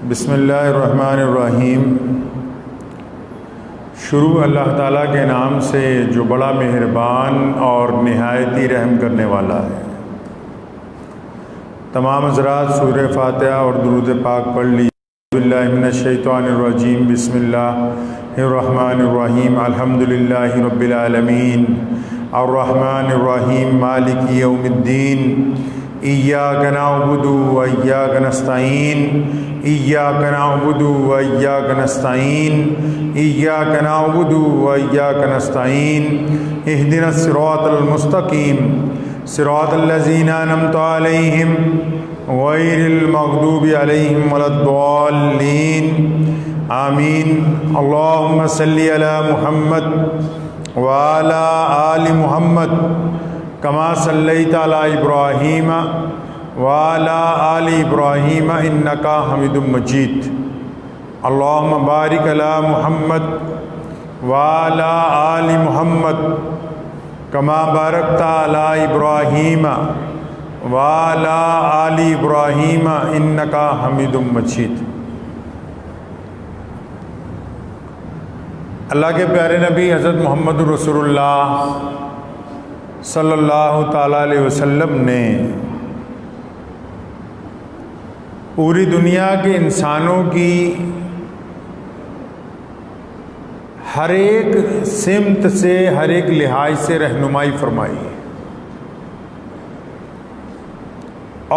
بسم اللہ الرحمن الرحیم۔ شروع اللہ تعالیٰ کے نام سے جو بڑا مہربان اور نہایت ہی رحم کرنے والا ہے۔ تمام حضرات سورہ فاتحہ اور درود پاک پڑھ لی۔ اعوذ باللہ من الشیطان الرجیم، بسم اللہ الرحمن الرحیم، الحمدللہ رب العالمین، الرحمن الرحیم، مالک یوم الدین، ایاک نعبد و ایاک نستعین، ایاک نعبد و ایاک نستعین، ایاک نعبد و ایاک نستعین، اہدنا الصراط المستقیم، صراط الذین انعمت علیہم غیر المغضوب علیہم ولا الضالین، آمین۔ اللہم صلی علی محمد وعلی آل محمد کما صلیت علی ابراہیم وعلی آل ابراہیم انک حمید مجید۔ اللہم بارک علی محمد وعلی آل محمد کما بارکت علی ابراہیم وعلی آل ابراہیم انک حمید مجید۔ اللہ کے پیارے نبی حضرت محمد رسول اللہ صلی اللہ تعالیٰ علیہ وسلم نے پوری دنیا کے انسانوں کی ہر ایک سمت سے، ہر ایک لحاظ سے رہنمائی فرمائی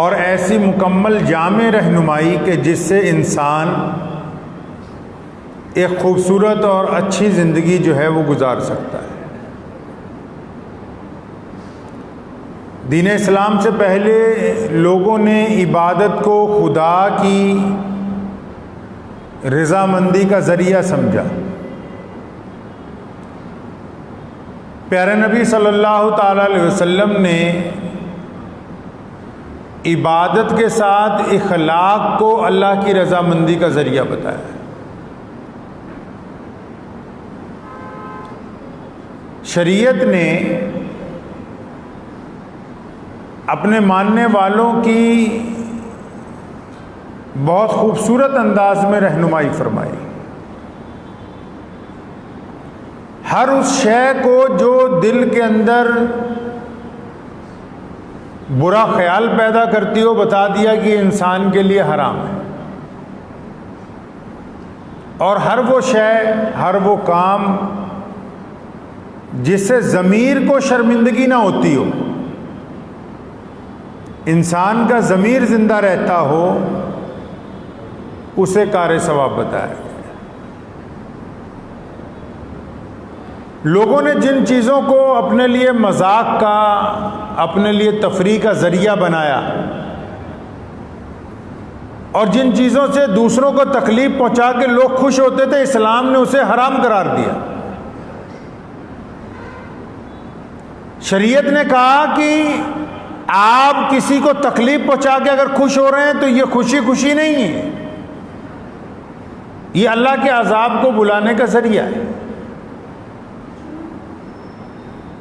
اور ایسی مکمل جامع رہنمائی کہ جس سے انسان ایک خوبصورت اور اچھی زندگی جو ہے وہ گزار سکتا ہے۔ دین اسلام سے پہلے لوگوں نے عبادت کو خدا کی رضامندی کا ذریعہ سمجھا۔ پیارے نبی صلی اللہ تعالیٰ علیہ وسلم نے عبادت کے ساتھ اخلاق کو اللہ کی رضامندی کا ذریعہ بتایا۔ شریعت نے اپنے ماننے والوں کی بہت خوبصورت انداز میں رہنمائی فرمائی۔ ہر اس شے کو جو دل کے اندر برا خیال پیدا کرتی ہو بتا دیا کہ یہ انسان کے لیے حرام ہے، اور ہر وہ شے، ہر وہ کام جس سے ضمیر کو شرمندگی نہ ہوتی ہو، انسان کا ضمیر زندہ رہتا ہو، اسے کار ثواب بتایا گیا۔ لوگوں نے جن چیزوں کو اپنے لیے مذاق کا، اپنے لیے تفریح کا ذریعہ بنایا اور جن چیزوں سے دوسروں کو تکلیف پہنچا کے لوگ خوش ہوتے تھے، اسلام نے اسے حرام قرار دیا۔ شریعت نے کہا کہ آپ کسی کو تکلیف پہنچا کے اگر خوش ہو رہے ہیں تو یہ خوشی خوشی نہیں ہے، یہ اللہ کے عذاب کو بلانے کا ذریعہ ہے۔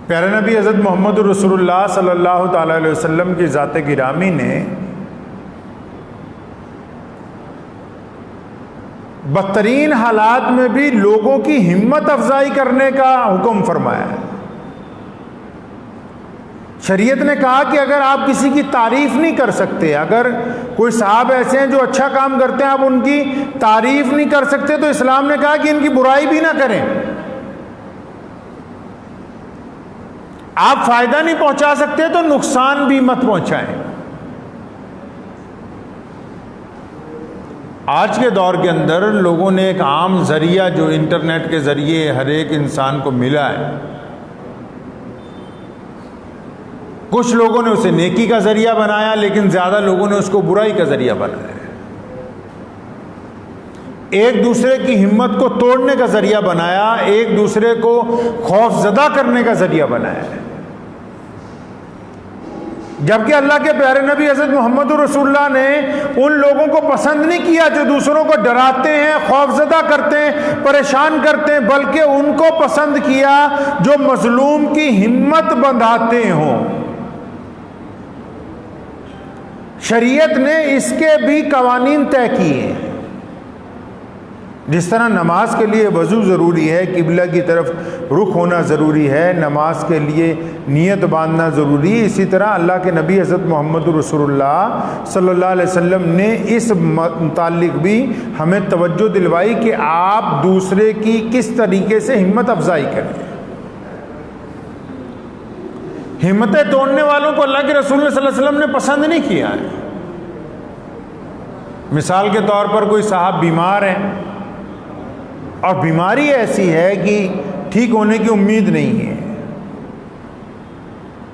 پیارے نبی حضرت محمد رسول اللہ صلی اللہ تعالیٰ علیہ وسلم کی ذات گرامی نے بدترین حالات میں بھی لوگوں کی ہمت افزائی کرنے کا حکم فرمایا ہے۔ شریعت نے کہا کہ اگر آپ کسی کی تعریف نہیں کر سکتے، اگر کوئی صاحب ایسے ہیں جو اچھا کام کرتے ہیں آپ ان کی تعریف نہیں کر سکتے، تو اسلام نے کہا کہ ان کی برائی بھی نہ کریں۔ آپ فائدہ نہیں پہنچا سکتے تو نقصان بھی مت پہنچائیں۔ آج کے دور کے اندر لوگوں نے ایک عام ذریعہ جو انٹرنیٹ کے ذریعے ہر ایک انسان کو ملا ہے، کچھ لوگوں نے اسے نیکی کا ذریعہ بنایا، لیکن زیادہ لوگوں نے اس کو برائی کا ذریعہ بنایا۔ ایک دوسرے کی ہمت کو توڑنے کا ذریعہ بنایا، ایک دوسرے کو خوف زدہ کرنے کا ذریعہ بنایا ہے۔ جبکہ اللہ کے پیارے نبی حضرت محمد رسول اللہ نے ان لوگوں کو پسند نہیں کیا جو دوسروں کو ڈراتے ہیں، خوف زدہ کرتے ہیں، پریشان کرتے ہیں، بلکہ ان کو پسند کیا جو مظلوم کی ہمت بندھاتے ہوں۔ شریعت نے اس کے بھی قوانین طے کیے ہیں۔ جس طرح نماز کے لیے وضو ضروری ہے، قبلہ کی طرف رخ ہونا ضروری ہے، نماز کے لیے نیت باندھنا ضروری ہے، اسی طرح اللہ کے نبی حضرت محمد رسول اللہ صلی اللہ علیہ وسلم نے اس متعلق بھی ہمیں توجہ دلوائی کہ آپ دوسرے کی کس طریقے سے ہمت افزائی کریں۔ ہمتیں توڑنے والوں کو اللہ کے رسول صلی اللہ علیہ وسلم نے پسند نہیں کیا ہے۔ مثال کے طور پر کوئی صاحب بیمار ہیں اور بیماری ایسی ہے کہ ٹھیک ہونے کی امید نہیں ہے،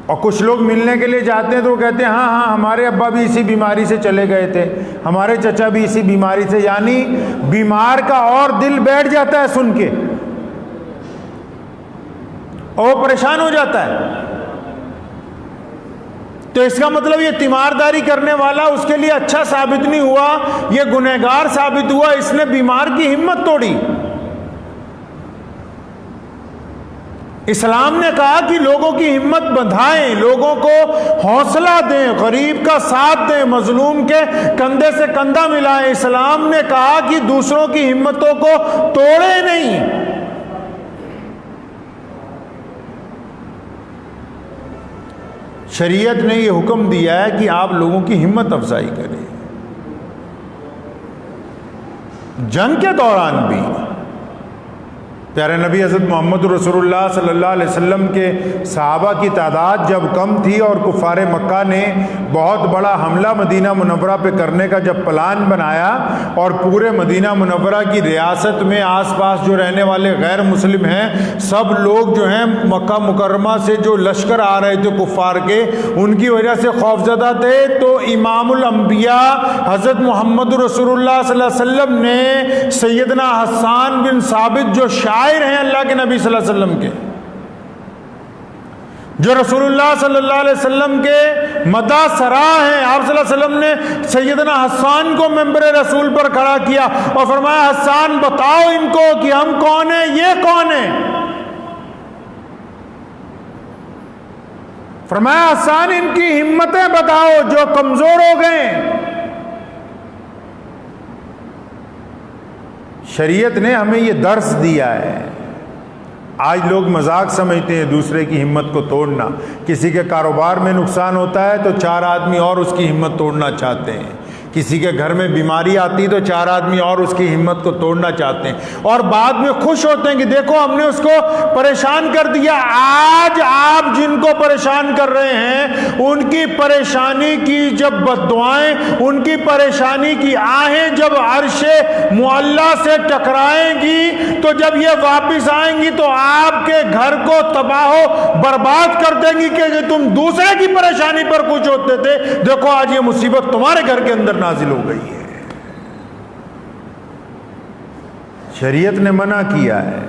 اور کچھ لوگ ملنے کے لیے جاتے ہیں تو وہ کہتے ہیں ہاں ہمارے ابا بھی اسی بیماری سے چلے گئے تھے، ہمارے چچا بھی اسی بیماری سے، یعنی بیمار کا اور دل بیٹھ جاتا ہے سن کے اور وہ پریشان ہو جاتا ہے۔ تو اس کا مطلب یہ تیمارداری کرنے والا اس کے لیے اچھا ثابت نہیں ہوا، یہ گنہگار ثابت ہوا، اس نے بیمار کی ہمت توڑی۔ اسلام نے کہا کہ لوگوں کی ہمت بندھائیں، لوگوں کو حوصلہ دیں، غریب کا ساتھ دیں، مظلوم کے کندھے سے کندھا ملائیں۔ اسلام نے کہا کہ دوسروں کی ہمتوں کو توڑے نہیں۔ شریعت نے یہ حکم دیا ہے کہ آپ لوگوں کی ہمت افزائی کریں۔ جنگ کے دوران بھی پیارے نبی حضرت محمد رسول اللہ صلی اللہ علیہ وسلم کے صحابہ کی تعداد جب کم تھی اور کفار مکہ نے بہت بڑا حملہ مدینہ منورہ پہ کرنے کا جب پلان بنایا اور پورے مدینہ منورہ کی ریاست میں آس پاس جو رہنے والے غیر مسلم ہیں سب لوگ جو ہیں مکہ مکرمہ سے جو لشکر آ رہے تھے کفار کے ان کی وجہ سے خوفزدہ تھے، تو امام الانبیاء حضرت محمد رسول اللہ صلی اللہ علیہ وسلم نے سیدنا حسان بن ثابت جو شاعر ہیں اللہ کے نبی صلی اللہ علیہ وسلم کے، جو رسول اللہ صلی اللہ علیہ وسلم کے مداح سرا ہیں، آپ صلی اللہ علیہ وسلم نے سیدنا حسان کو ممبر رسول پر کھڑا کیا اور فرمایا حسان بتاؤ ان کو کہ ہم کون ہیں، یہ کون ہیں؟ فرمایا حسان ان کی ہمتیں بتاؤ جو کمزور ہو گئے۔ شریعت نے ہمیں یہ درس دیا ہے۔ آج لوگ مذاق سمجھتے ہیں دوسرے کی ہمت کو توڑنا، کسی کے کاروبار میں نقصان ہوتا ہے تو 4 آدمی اور اس کی ہمت توڑنا چاہتے ہیں، کسی کے گھر میں بیماری آتی تو 4 آدمی اور اس کی ہمت کو توڑنا چاہتے ہیں، اور بعد میں خوش ہوتے ہیں کہ دیکھو ہم نے اس کو پریشان کر دیا۔ آج آپ جن کو پریشان کر رہے ہیں ان کی پریشانی کی جب بددعائیں، ان کی پریشانی کی آہیں جب عرش معلی سے ٹکرائیں گی تو جب یہ واپس آئیں گی تو آپ کے گھر کو تباہ و برباد کر دیں گی کہ تم دوسرے کی پریشانی پر خوش ہوتے تھے، دیکھو آج یہ مصیبت تمہارے گھر کے اندر نازل ہو گئی ہے۔ شریعت نے منع کیا ہے،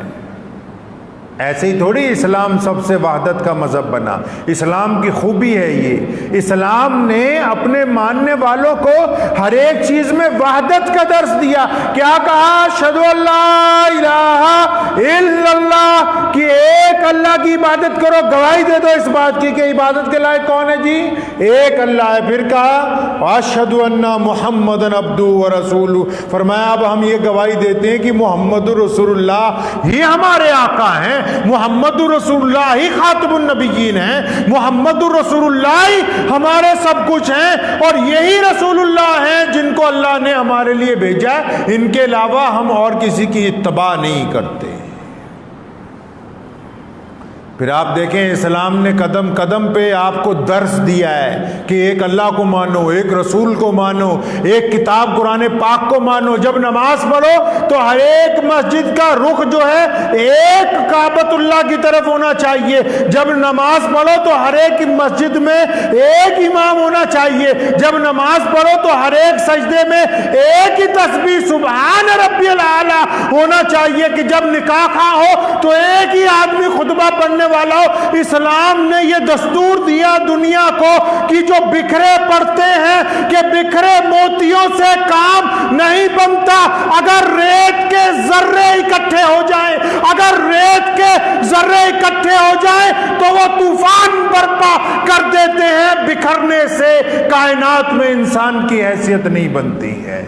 ایسے ہی تھوڑی اسلام سب سے وحدت کا مذہب بنا، اسلام کی خوبی ہے یہ، اسلام نے اپنے ماننے والوں کو ہر ایک چیز میں وحدت کا درس دیا۔ کیا کہا؟ اشہدو ان لا الہ الا اللہ، کہ ایک اللہ کی عبادت کرو، گواہی دے دو اس بات کی کہ عبادت کے لائق کون ہے جی؟ ایک اللہ ہے۔ پھر کہا اشہدو ان محمدًا عبدہ ورسولہ، فرمایا اب ہم یہ گواہی دیتے ہیں کہ محمد رسول اللہ ہی ہمارے آقا ہیں، محمد رسول اللہ ہی خاتم النبیین ہیں، محمد رسول اللہ ہی ہمارے سب کچھ ہیں، اور یہی رسول اللہ ہیں جن کو اللہ نے ہمارے لیے بھیجا ہے، ان کے علاوہ ہم اور کسی کی اتباع نہیں کرتے۔ پھر آپ دیکھیں اسلام نے قدم قدم پہ آپ کو درس دیا ہے کہ ایک اللہ کو مانو، ایک رسول کو مانو، ایک کتاب قرآن پاک کو مانو۔ جب نماز پڑھو تو ہر ایک مسجد کا رخ جو ہے ایک کعبۃ اللہ کی طرف ہونا چاہیے۔ جب نماز پڑھو تو ہر ایک مسجد میں ایک امام ہونا چاہیے۔ جب نماز پڑھو تو ہر ایک سجدے میں ایک ہی تسبیح سبحان ربی الاعلی ہونا چاہیے، کہ جب نکاح خواہ ہو تو ایک ہی آدمی خطبہ پڑھنے والا ہو۔ اسلام نے یہ دستور دیا دنیا کو کہ جو بکھرے پڑتے ہیں کہ بکھرے موتیوں سے کام نہیں بنتا، اگر ریت کے ذرے اکٹھے ہو جائیں، اگر ریت کے ذرے اکٹھے ہو جائیں تو وہ طوفان برپا کر دیتے ہیں۔ بکھرنے سے کائنات میں انسان کی حیثیت نہیں بنتی ہے۔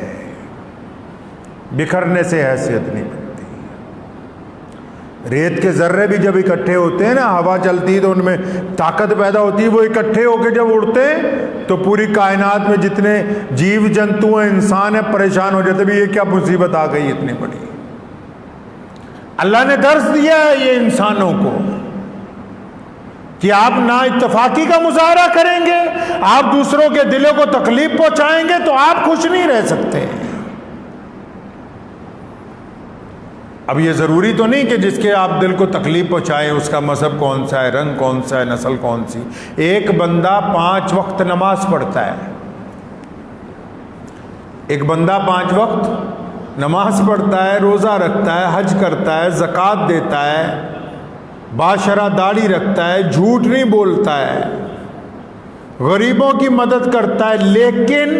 بکھرنے سے حیثیت نہیں بنتی۔ ریت کے ذرے بھی جب اکٹھے ہوتے ہیں نا، ہوا چلتی ہے تو ان میں طاقت پیدا ہوتی ہے، وہ اکٹھے ہو کے جب اڑتے ہیں تو پوری کائنات میں جتنے جیو جنتو ہیں، انسان ہیں، پریشان ہو جاتے بھی یہ کیا مصیبت آ گئی اتنی بڑی۔ اللہ نے درس دیا ہے یہ انسانوں کو کہ آپ نا اتفاقی کا مظاہرہ کریں گے، آپ دوسروں کے دلوں کو تکلیف پہنچائیں گے تو آپ خوش نہیں رہ سکتے۔ اب یہ ضروری تو نہیں کہ جس کے آپ دل کو تکلیف پہنچائیں اس کا مذہب کون سا ہے، رنگ کون سا ہے، نسل کون سی۔ ایک بندہ 5 وقت نماز پڑھتا ہے، ایک بندہ 5 وقت نماز پڑھتا ہے، روزہ رکھتا ہے، حج کرتا ہے، زکوٰۃ دیتا ہے، باشرہ داڑھی رکھتا ہے، جھوٹ نہیں بولتا ہے، غریبوں کی مدد کرتا ہے، لیکن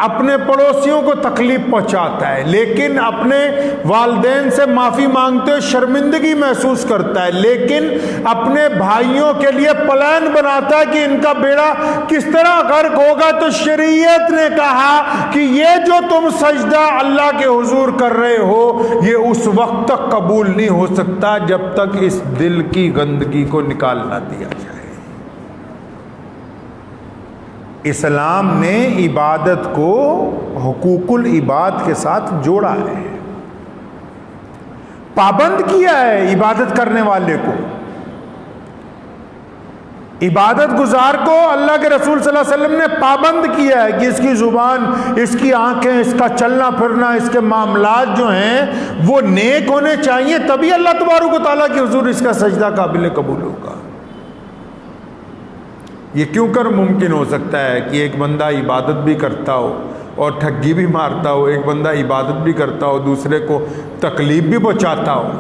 اپنے پڑوسیوں کو تکلیف پہنچاتا ہے، لیکن اپنے والدین سے معافی مانگتے ہوئے شرمندگی محسوس کرتا ہے، لیکن اپنے بھائیوں کے لیے پلان بناتا ہے کہ ان کا بیڑا کس طرح غرق ہوگا۔ تو شریعت نے کہا کہ یہ جو تم سجدہ اللہ کے حضور کر رہے ہو یہ اس وقت تک قبول نہیں ہو سکتا جب تک اس دل کی گندگی کو نکال نہ دیا جائے۔ اسلام نے عبادت کو حقوق العباد کے ساتھ جوڑا ہے، پابند کیا ہے عبادت کرنے والے کو، عبادت گزار کو اللہ کے رسول صلی اللہ علیہ وسلم نے پابند کیا ہے کہ اس کی زبان، اس کی آنکھیں، اس کا چلنا پھرنا، اس کے معاملات جو ہیں وہ نیک ہونے چاہیے، تبھی اللہ تبارک و تعالیٰ کے حضور اس کا سجدہ قابل قبول ہوگا۔ یہ کیوں کر ممکن ہو سکتا ہے کہ ایک بندہ عبادت بھی کرتا ہو اور ٹھگی بھی مارتا ہو، ایک بندہ عبادت بھی کرتا ہو دوسرے کو تکلیف بھی پہنچاتا ہو؟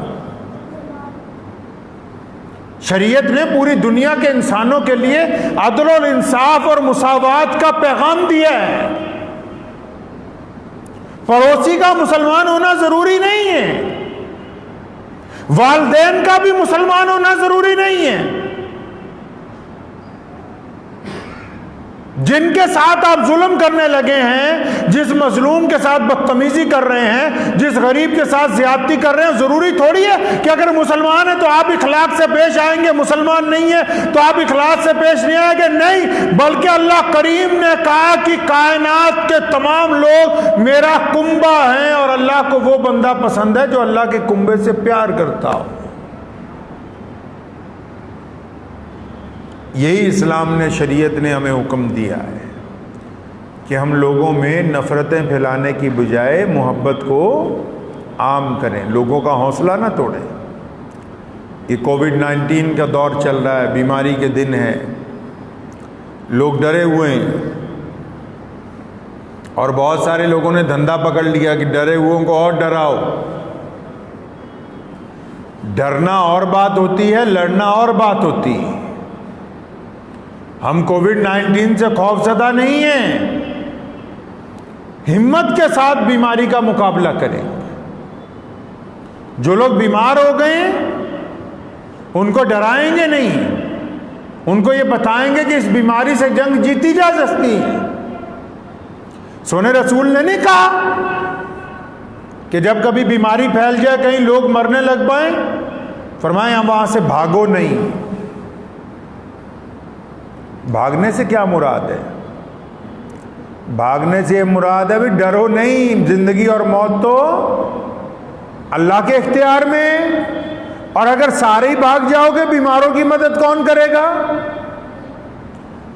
شریعت نے پوری دنیا کے انسانوں کے لیے عدل و انصاف اور مساوات کا پیغام دیا ہے۔ پڑوسی کا مسلمان ہونا ضروری نہیں ہے، والدین کا بھی مسلمان ہونا ضروری نہیں ہے۔ جن کے ساتھ آپ ظلم کرنے لگے ہیں، جس مظلوم کے ساتھ بدتمیزی کر رہے ہیں، جس غریب کے ساتھ زیادتی کر رہے ہیں، ضروری تھوڑی ہے کہ اگر مسلمان ہیں تو آپ اخلاق سے پیش آئیں گے، مسلمان نہیں ہے تو آپ اخلاق سے پیش نہیں آئیں گے، نہیں، بلکہ اللہ کریم نے کہا کہ کائنات کے تمام لوگ میرا کنبہ ہیں، اور اللہ کو وہ بندہ پسند ہے جو اللہ کے کنبے سے پیار کرتا ہو۔ یہی اسلام نے، شریعت نے ہمیں حکم دیا ہے کہ ہم لوگوں میں نفرتیں پھیلانے کی بجائے محبت کو عام کریں، لوگوں کا حوصلہ نہ توڑیں۔ یہ کووڈ-19 کا دور چل رہا ہے، بیماری کے دن ہیں، لوگ ڈرے ہوئے ہیں، اور بہت سارے لوگوں نے دھندا پکڑ لیا کہ ڈرے ہوئوں کو اور ڈراؤ۔ ڈرنا اور بات ہوتی ہے، لڑنا اور بات ہوتی ہے۔ ہم کووڈ-19 سے خوف زدہ نہیں ہیں، ہمت کے ساتھ بیماری کا مقابلہ کریں۔ جو لوگ بیمار ہو گئے ہیں ان کو ڈرائیں گے نہیں، ان کو یہ بتائیں گے کہ اس بیماری سے جنگ جیتی جا سکتی ہے۔ سونے رسول نے نہیں کہا کہ جب کبھی بیماری پھیل جائے، کہیں لوگ مرنے لگ پائیں، فرمایا وہاں سے بھاگو نہیں۔ بھاگنے سے کیا مراد ہے؟ بھاگنے سے مراد ہے بھی ڈرو نہیں، زندگی اور موت تو اللہ کے اختیار میں، اور اگر سارے ہی بھاگ جاؤ گے بیماروں کی مدد کون کرے گا؟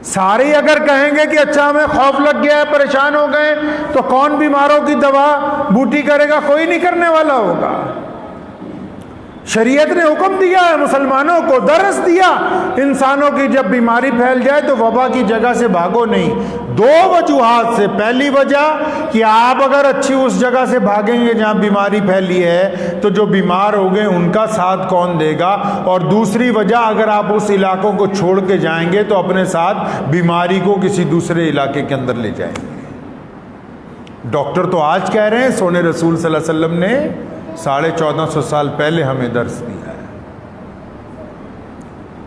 سارے ہی اگر کہیں گے کہ اچھا ہمیں خوف لگ گیا ہے، پریشان ہو گئے، تو کون بیماروں کی دوا بوٹی کرے گا؟ کوئی نہیں کرنے والا ہوگا۔ شریعت نے حکم دیا ہے، مسلمانوں کو درس دیا انسانوں کی، جب بیماری پھیل جائے تو وبا کی جگہ سے بھاگو نہیں۔ 2 وجوہات سے، پہلی وجہ کہ آپ اگر اچھی اس جگہ سے بھاگیں گے جہاں بیماری پھیلی ہے تو جو بیمار ہو گئے ان کا ساتھ کون دے گا، اور دوسری وجہ اگر آپ اس علاقوں کو چھوڑ کے جائیں گے تو اپنے ساتھ بیماری کو کسی دوسرے علاقے کے اندر لے جائیں گے۔ ڈاکٹر تو آج کہہ رہے ہیں، سونے رسول صلی اللہ علیہ وسلم نے 1450 سال پہلے ہمیں درس دیا ہے۔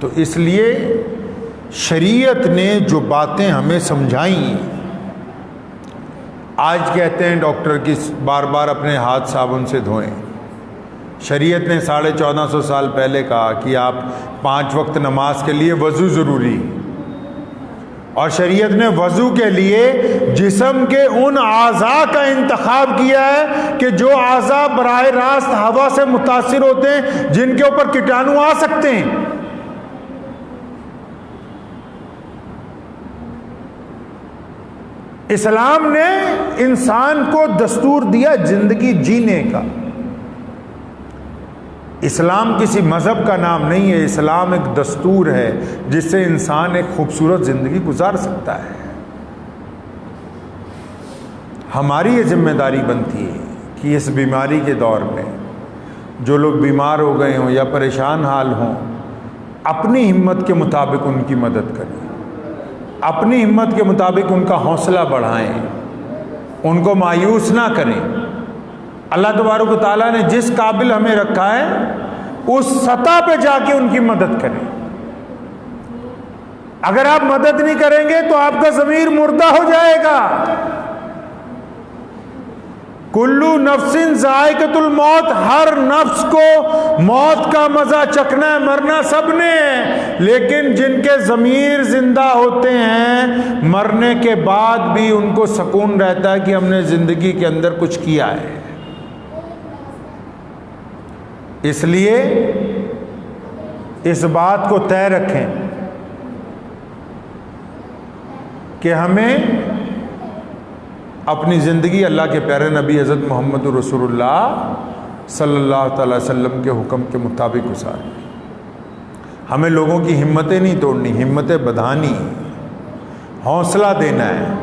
تو اس لیے شریعت نے جو باتیں ہمیں سمجھائیں، آج کہتے ہیں ڈاکٹر کی بار بار اپنے ہاتھ صابن سے دھوئیں. شریعت نے 1450 سال پہلے کہا کہ آپ 5 وقت نماز کے لیے وضو ضروری، اور شریعت نے وضو کے لیے جسم کے ان اعضاء کا انتخاب کیا ہے کہ جو اعضاء براہ راست ہوا سے متاثر ہوتے ہیں، جن کے اوپر کیٹانو آ سکتے ہیں. اسلام نے انسان کو دستور دیا زندگی جینے کا. اسلام کسی مذہب کا نام نہیں ہے، اسلام ایک دستور ہے جس سے انسان ایک خوبصورت زندگی گزار سکتا ہے. ہماری یہ ذمہ داری بنتی ہے کہ اس بیماری کے دور میں جو لوگ بیمار ہو گئے ہوں یا پریشان حال ہوں، اپنی ہمت کے مطابق ان کی مدد کریں، اپنی ہمت کے مطابق ان کا حوصلہ بڑھائیں، ان کو مایوس نہ کریں. اللہ تبارک و تعالیٰ نے جس قابل ہمیں رکھا ہے اس سطح پہ جا کے ان کی مدد کریں. اگر آپ مدد نہیں کریں گے تو آپ کا ضمیر مردہ ہو جائے گا. کلو نفس ذائقۃ الموت، ہر نفس کو موت کا مزہ چکھنا ہے، مرنا سب نے ہے، لیکن جن کے ضمیر زندہ ہوتے ہیں مرنے کے بعد بھی ان کو سکون رہتا ہے کہ ہم نے زندگی کے اندر کچھ کیا ہے. اس لیے اس بات کو طے رکھیں کہ ہمیں اپنی زندگی اللہ کے پیارے نبی حضرت محمد رسول اللہ صلی اللہ تعالی وسلم کے حکم کے مطابق گزاریں. ہمیں لوگوں کی ہمتیں نہیں توڑنی، ہمتیں بڑھانی، حوصلہ دینا ہے،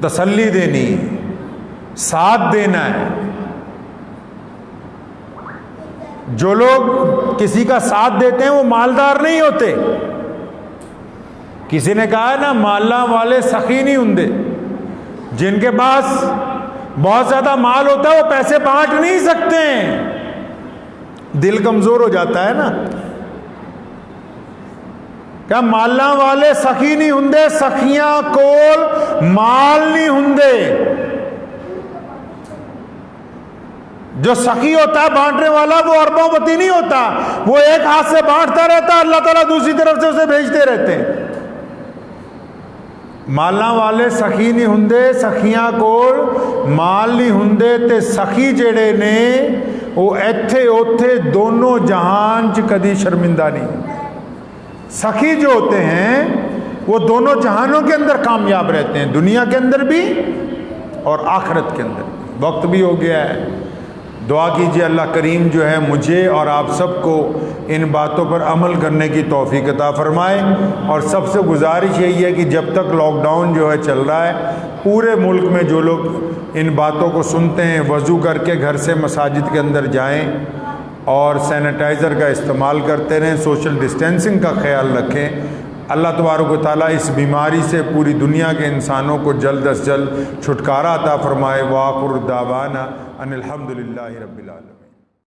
تسلی دینی ہے، ساتھ دینا ہے. جو لوگ کسی کا ساتھ دیتے ہیں وہ مالدار نہیں ہوتے. کسی نے کہا ہے نا، مالاں والے سخی نہیں ہوندے. جن کے پاس بہت زیادہ مال ہوتا ہے وہ پیسے بانٹ نہیں سکتے ہیں، دل کمزور ہو جاتا ہے نا. کیا مالاں والے سخی نہیں ہوندے، سخیاں کول مال نہیں ہوندے. جو سخی ہوتا ہے بانٹنے والا وہ اربوں پتی نہیں ہوتا، وہ ایک ہاتھ سے بانٹتا رہتا ہے، اللہ تعالیٰ دوسری طرف سے اسے بھیجتے رہتے ہیں. مالاں والے سخی نہیں ہوندے، سخیاں کول مال نہیں ہوندے. تے سخی جڑے نے وہ ایتھے اوتھے دونوں جہان چ کدی شرمندہ نہیں. سخی جو ہوتے ہیں وہ دونوں جہانوں کے اندر کامیاب رہتے ہیں، دنیا کے اندر بھی اور آخرت کے اندر بھی. وقت بھی ہو گیا ہے، دعا کیجئے اللہ کریم جو ہے مجھے اور آپ سب کو ان باتوں پر عمل کرنے کی توفیق عطا فرمائے. اور سب سے گزارش یہی ہے کہ جب تک لاک ڈاؤن جو ہے چل رہا ہے، پورے ملک میں جو لوگ ان باتوں کو سنتے ہیں وضو کر کے گھر سے مساجد کے اندر جائیں اور سینیٹائزر کا استعمال کرتے رہیں، سوشل ڈسٹینسنگ کا خیال رکھیں. اللہ تبارک و تعالیٰ اس بیماری سے پوری دنیا کے انسانوں کو جلد از جلد چھٹکارا عطا فرمائے. وآخر دعوانا ان الحمد للہ رب العالمین.